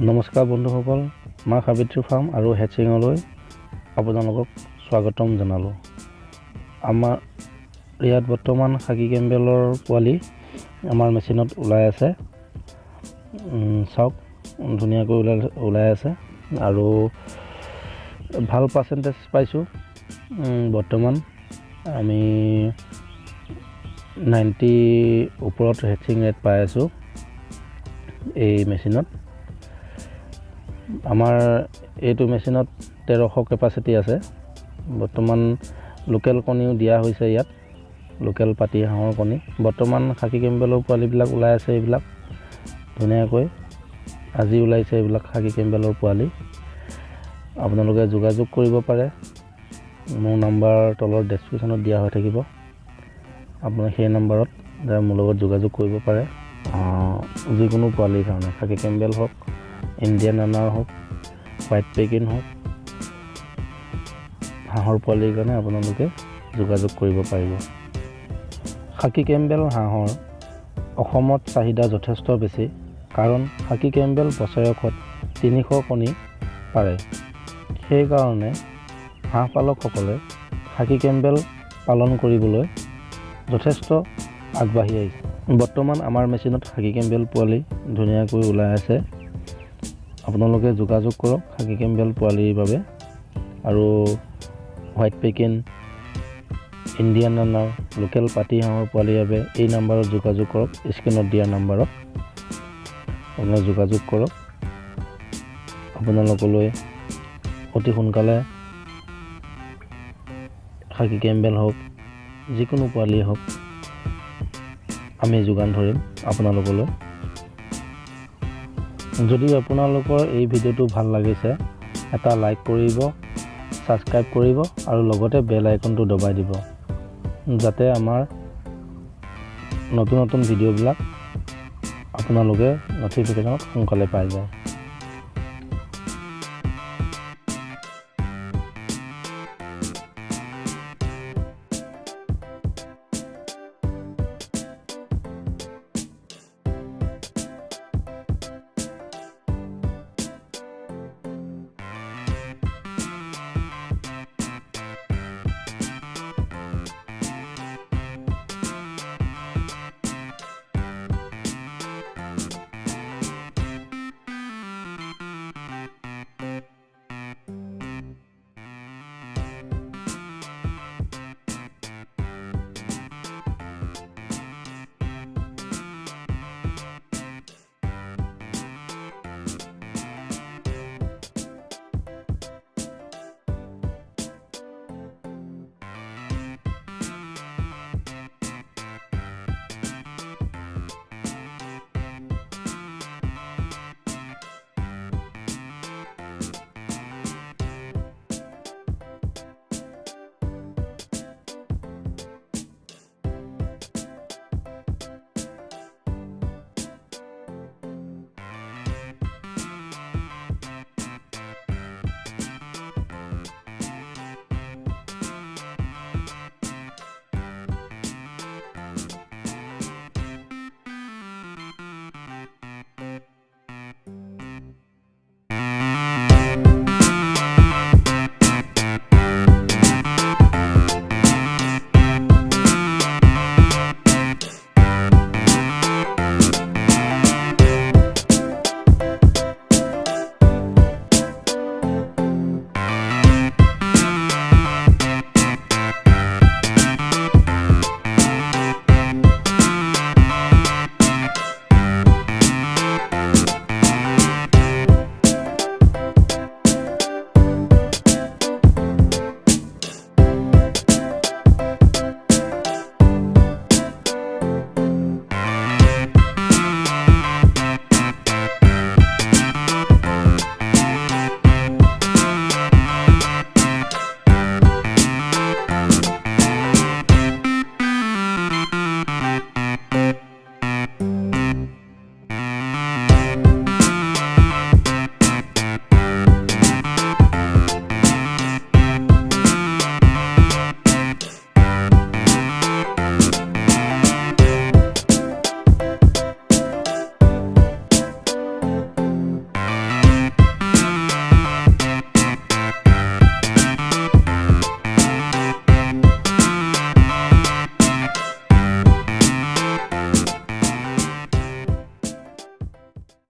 নমস্কাৰ বন্ধুসকল, মা সাবিত্ৰী ফাৰ্ম আৰু হেচিঙলৈ আপোনালোকক স্বাগতম জনালোঁ। আমাৰ ইয়াত বৰ্তমান খাকী কেম্বেলৰ পোৱালি আমাৰ মেচিনত ওলাই আছে। চাওক ধুনীয়াকৈ ওলাই আছে আৰু ভাল পাৰ্চেণ্টেজ পাইছোঁ। বৰ্তমান আমি 90 ওপৰত হেচিং ৰেট পাই আছোঁ এই মেচিনত। আমাৰ এইটো মেচিনত 1300 কেপাচিটি আছে। বৰ্তমান লোকেল কণীও দিয়া হৈছে ইয়াত, লোকেল পাতি হাঁহৰ কণী। বৰ্তমান খাকী কেম্বেলৰ পোৱালিবিলাক ওলাই আছে। এইবিলাক ধুনীয়াকৈ আজি ওলাইছে এইবিলাক খাকী কেম্বেলৰ পোৱালি। আপোনালোকে যোগাযোগ কৰিব পাৰে। মোৰ নাম্বাৰ তলৰ ডেছক্ৰিপশ্যনত দিয়া হৈ থাকিব। আপুনি সেই নাম্বাৰত মোৰ লগত যোগাযোগ কৰিব পাৰে। যিকোনো পোৱালিৰ কাৰণে খাকী কেম্বেল হওক, ইণ্ডিয়ান ৰানাৰ হওক, হোৱাইট পেকিন হওক, হাঁহৰ পোৱালিৰ কাৰণে আপোনালোকে যোগাযোগ কৰিব পাৰিব। খাকী কেম্বেল হাঁহৰ অসমত চাহিদা যথেষ্ট বেছি, কাৰণ খাকী কেম্বেল বছৰেকত 300 কণী পাৰে। সেইকাৰণে হাঁহ পালকসকলে খাকী কেম্বেল পালন কৰিবলৈ যথেষ্ট আগবাঢ়ি আহিছে। বৰ্তমান আমাৰ মেচিনত খাকী কেম্বেল পোৱালি ধুনীয়াকৈ ওলাই আছে। আপোনালোকে যোগাযোগ কৰক খাকী কেম্বেল পোৱালিৰ বাবে। আৰু white packing, Indian runner, local পাতি হাঁহৰ পোৱালিৰ বাবে এই নাম্বাৰত যোগাযোগ কৰক। স্ক্ৰীনত দিয়া নাম্বাৰত আপোনালোকে যোগাযোগ কৰক। আপোনালোকলৈ অতি সোনকালে খাকী কেম্বেল হওক, যিকোনো পোৱালি হওক, আমি যোগান ধৰিম আপোনালোকলৈ। যদি আপোনালোকৰ এই ভিডিঅ'টো ভাল লাগিছে, এটা লাইক কৰিব, ছাবস্ক্ৰাইব কৰিব আৰু লগতে বেল আইকনটো দবাই দিব, যাতে আমাৰ নতুন ভিডিঅ'বিলাক আপোনালোকে ন'টিফিকেশ্যনত সোনকালে পাই যায়।